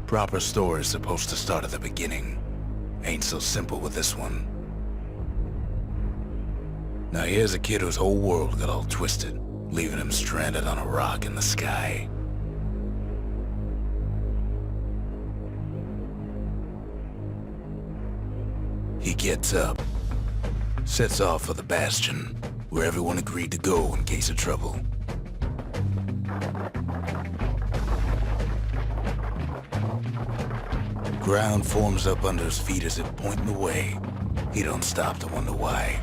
Proper story's supposed to start at the beginning. Ain't so simple with this one. Now here's a kid whose whole world got all twisted, leaving him stranded on a rock in the sky. He gets up, sets off for the Bastion, where everyone agreed to go in case of trouble. Ground forms up under his feet as if pointing the way. He don't stop to wonder why.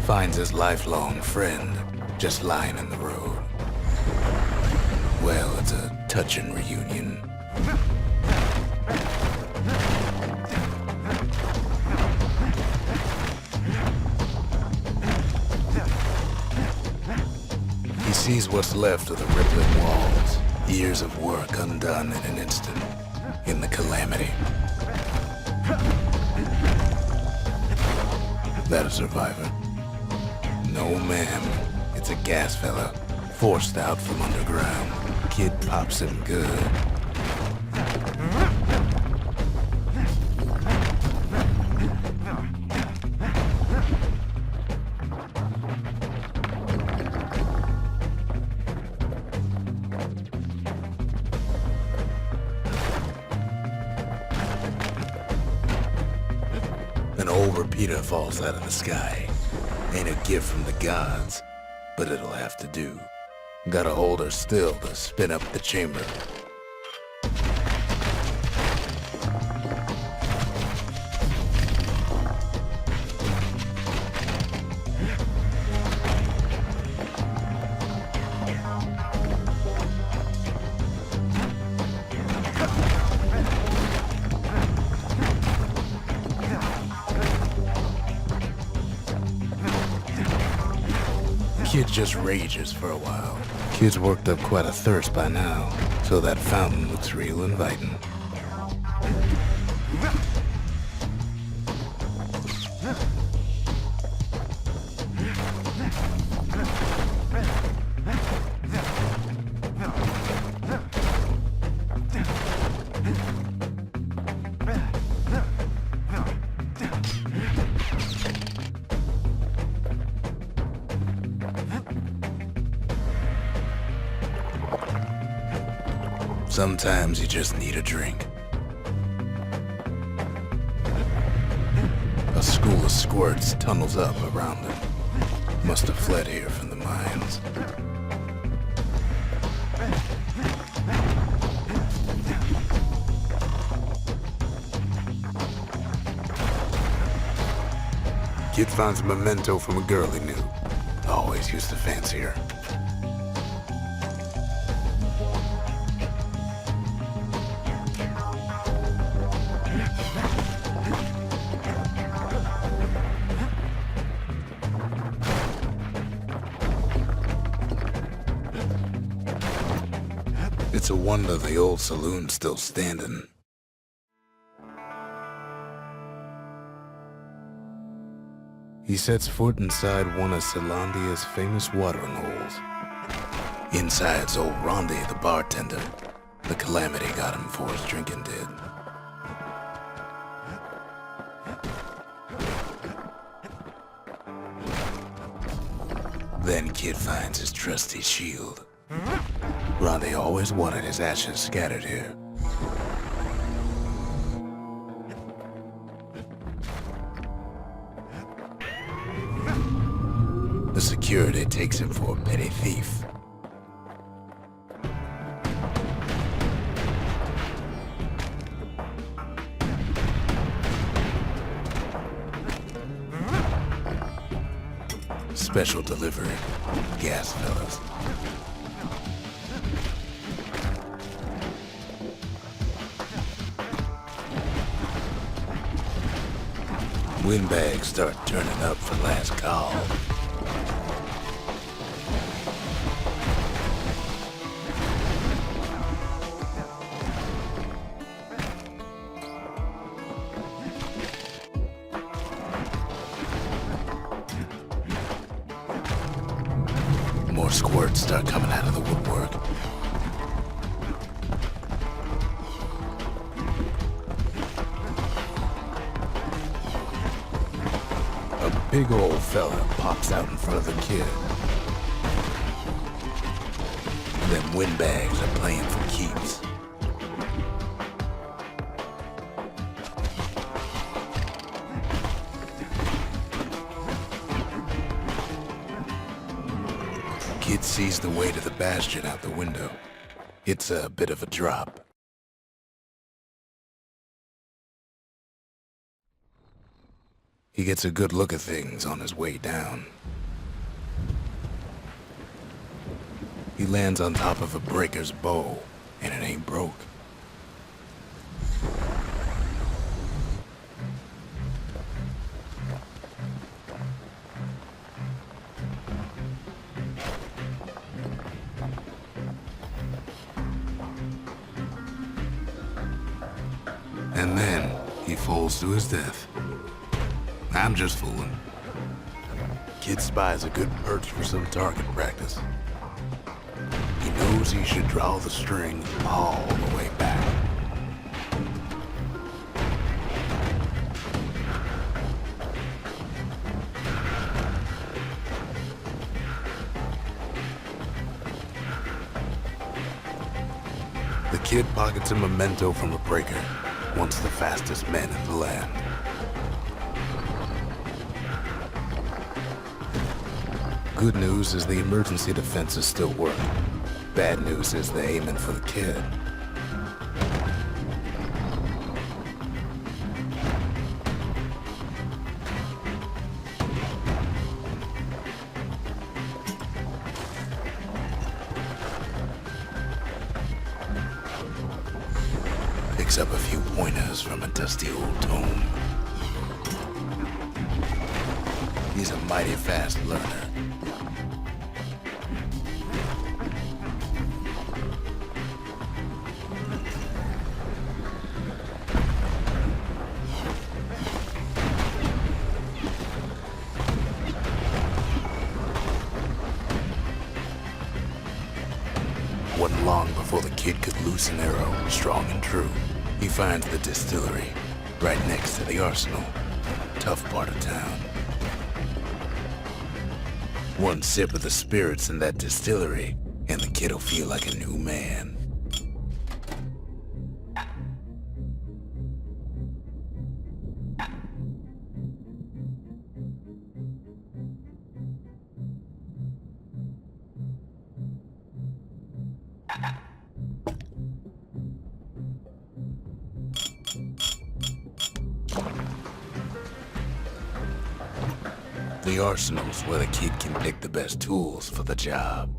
Finds his lifelong friend just lying in the road. Well, it's a touching reunion. He sees what's left of the rippling walls. Years of work undone in an instant, in the calamity. That a survivor? No, ma'am. It's a gas fella, forced out from underground. Kid pops him good. An old repeater falls out of the sky. Ain't a gift from the gods, but it'll have to do. Gotta hold her still to spin up the chamber. Kid just rages for a while. Kid's worked up quite a thirst by now, so that fountain looks real inviting. Sometimes you just need a drink. A school of squirts tunnels up around him. Must have fled here from the mines. Kid finds a memento from a girl he knew. Always used to fancy her. It's a wonder the old saloon's still standing. He sets foot inside one of Celandia's famous watering holes. Inside's old Rondi, the bartender. The calamity got him before his drinking did. Then Kid finds his trusty shield. Rondi always wanted his ashes scattered here. The security takes him for a petty thief. Special delivery, gas fellas. Windbags start turning up for last call. More squirts start coming out of the woodwork. big old fella pops out in front of the kid. Them windbags are playing for keeps. Kid sees the way to the Bastion out the window. It's a bit of a drop. He gets a good look at things on his way down. He lands on top of a breaker's bow, and it ain't broke. And then he falls to his death. I'm just fooling. Kid spies a good perch for some target practice. He knows he should draw the string all the way back. The kid pockets a memento from a breaker, once the fastest man in the land. Good news is the emergency defenses still work. Bad news is they're aiming for the kid. Picks up a few pointers from a dusty old tome. He's a mighty fast learner. Wasn't long before the kid could loose an arrow, strong and true. He finds the distillery, right next to the arsenal. Tough part of town. One sip of the spirits in that distillery, and the kid'll feel like a new man. The arsenal's where the kid can pick the best tools for the job.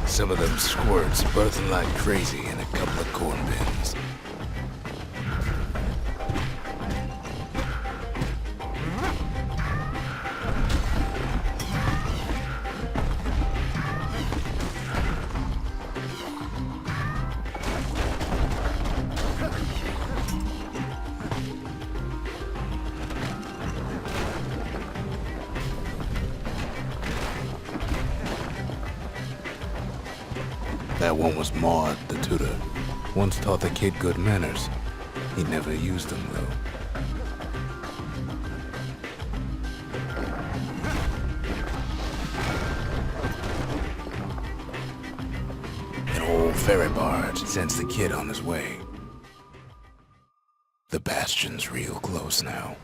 Some of them squirts birthing like crazy in a couple of corn bins. That one was Maud, the tutor. Once taught the kid good manners. He never used them, though. An old ferry barge sends the kid on his way. The Bastion's real close now.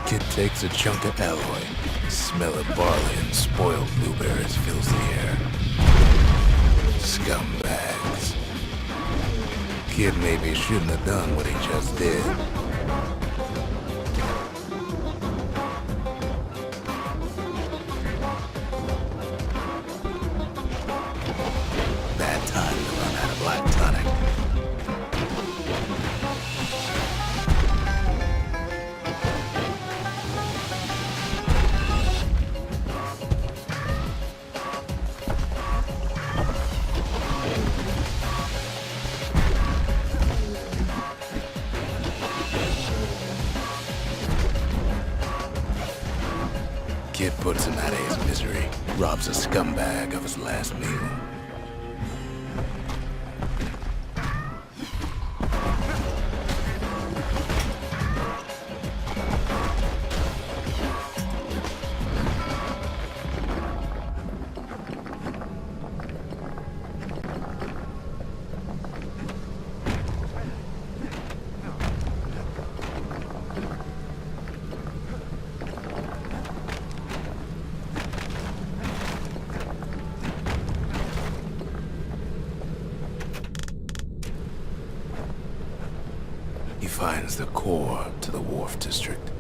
Kid takes a chunk of alloy. Smell of barley and spoiled blueberries fills the air. Scumbags. kid maybe shouldn't have done what he just did. Bad time to run out of black tonic. Kid puts him out of his misery, robs a scumbag of his last meal. He finds the core to the Wharf District.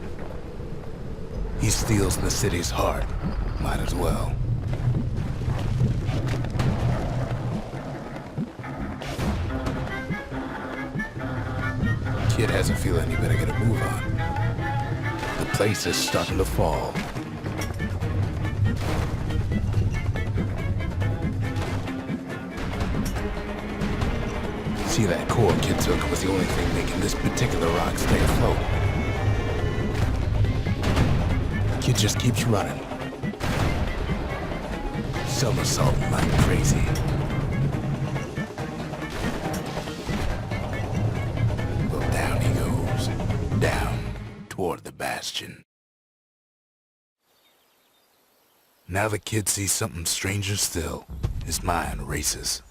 He steals the city's heart. Might as well. Kid has a feeling he better get a move on. The place is starting to fall. See, that core Kid took was the only thing making this particular rock stay afloat. Kid just keeps running, somersaulting like crazy. Well, down he goes, down toward the Bastion. Now the Kid sees something stranger still. His mind races.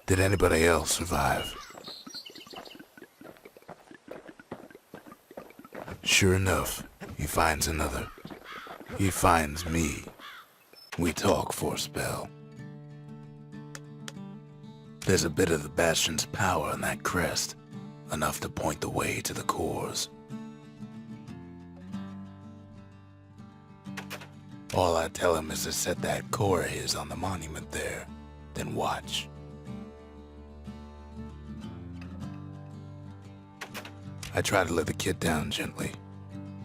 Did anybody else survive? Sure enough, he finds another. He finds me. We talk for a spell. There's a bit of the Bastion's power in that crest, enough to point the way to the cores. All I tell him is to set that core of his on the monument there, then watch. I try to let the kid down gently.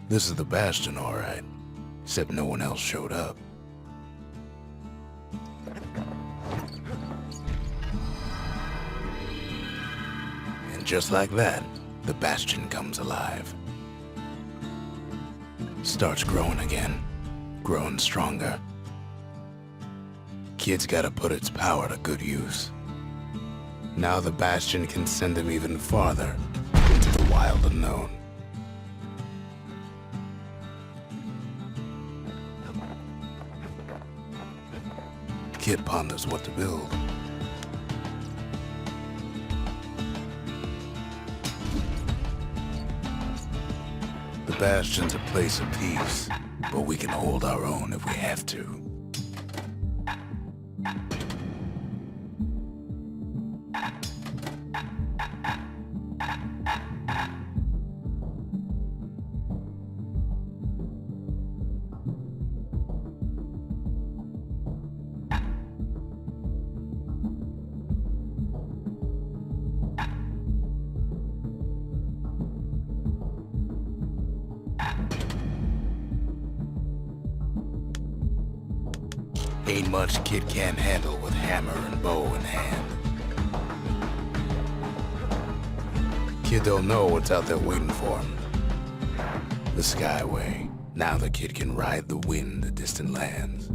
This is the Bastion, all right, except no one else showed up. And just like that, the Bastion comes alive. Starts growing again, growing stronger. Kid's gotta put its power to good use. Now the Bastion can send him even farther into the wild unknown. Kid ponders what to build. The Bastion's a place of peace, but we can hold our own if we have to. Ain't much Kid can't handle with hammer and bow in hand. Kid don't know what's out there waiting for him. The Skyway. Now the Kid can ride the wind to distant lands.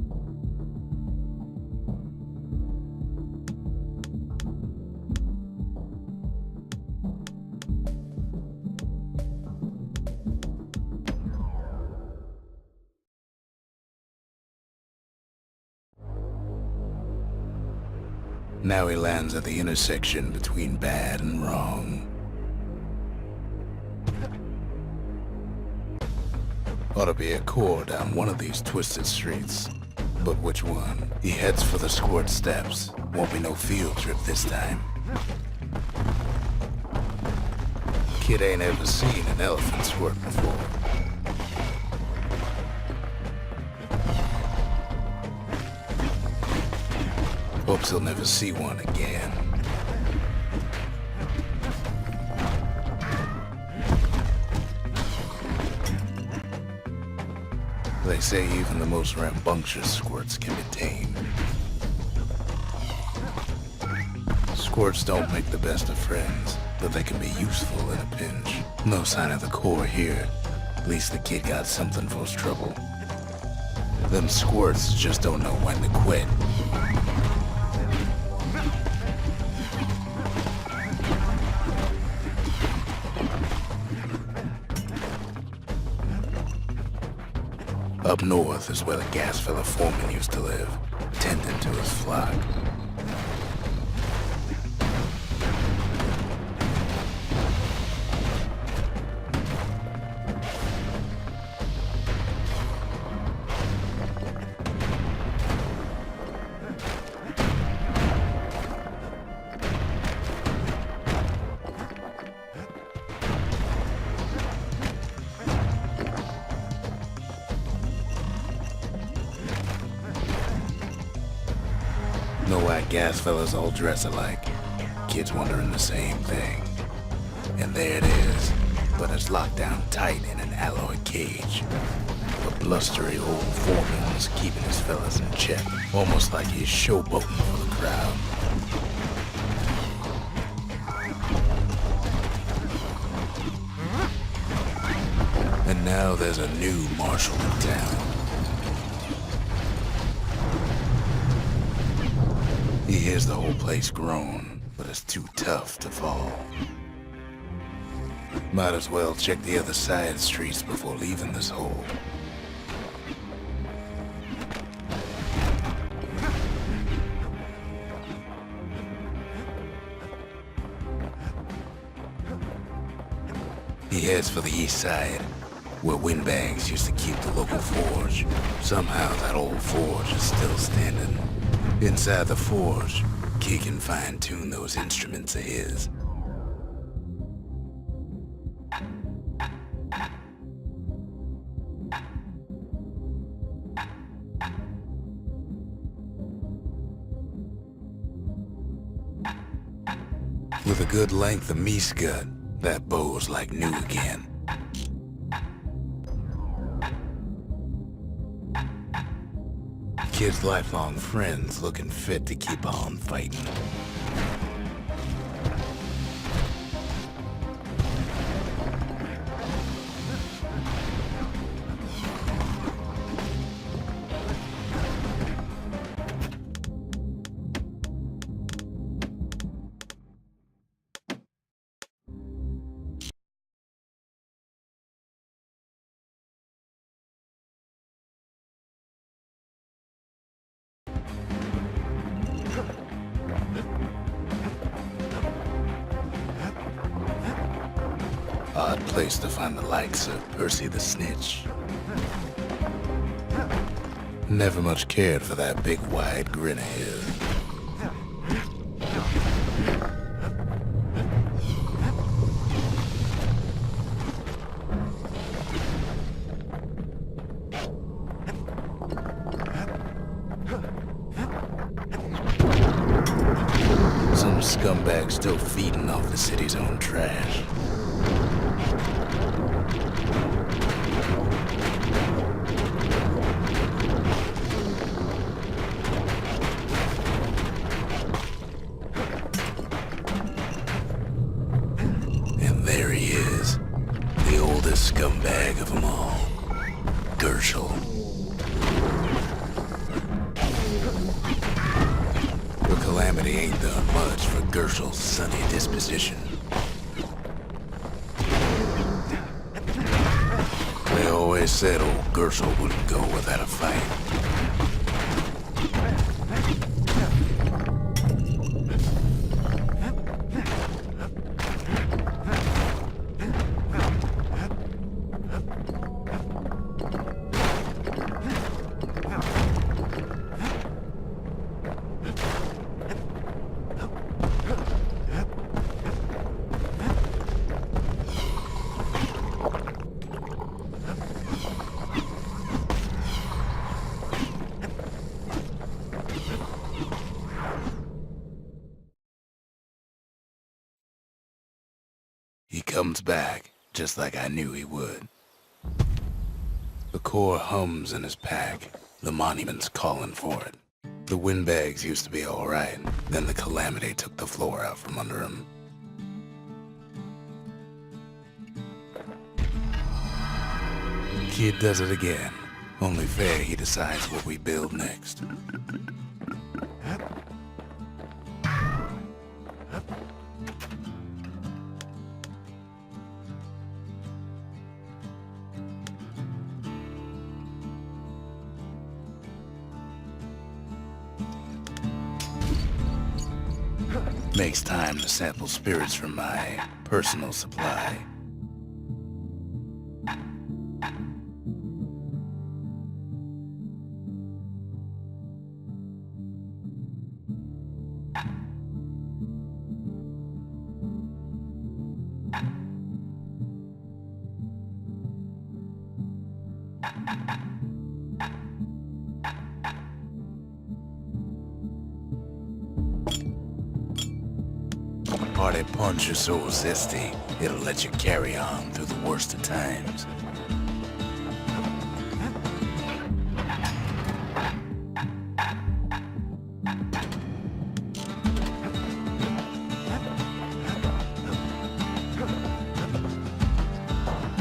Now he lands at the intersection between bad and wrong. Ought to be a core down one of these twisted streets. But which one? He heads for the squirt steps. Won't be no field trip this time. Kid ain't ever seen an elephant squirt before. Hopes he'll never see one again. They say even the most rambunctious squirts can be tamed. Squirts don't make the best of friends, but they can be useful in a pinch. No sign of the core here. At least the kid got something for his trouble. Them squirts just don't know when to quit. Up north is where the gas fella foreman used to live, tending to his flock. No white gas fellas all dress alike. Kids wondering the same thing. And there it is, but it's locked down tight in an alloy cage. A blustery old foreman's keeping his fellas in check, almost like he's showboating for the crowd. And now there's a new marshal in town. He hears the whole place groan, but it's too tough to fall. Might as well check the other side streets before leaving this hole. He heads for the east side, where windbags used to keep the local forge. Somehow that old forge is still standing. Inside the forge, Key can fine-tune those instruments of his. With a good length of meat-gut, that bow's like new again. Kid's lifelong friends looking fit to keep on fighting. Odd place to find the likes of Percy the Snitch. Never much cared for that big wide grin of his. Some scumbag still feeding off the city's own trash. Scumbag of them all, Gershel. But Calamity ain't done much for Gershel's sunny disposition. They always said old Gershel wouldn't go without a fight. comes back, just like I knew he would. The core hums in his pack. The monument's calling for it. The windbags used to be alright, then the calamity took the floor out from under him. Kid does it again. Only fair he decides what we build next. Makes time to sample spirits from my personal supply. Party punch is so zesty, it'll let you carry on through the worst of times.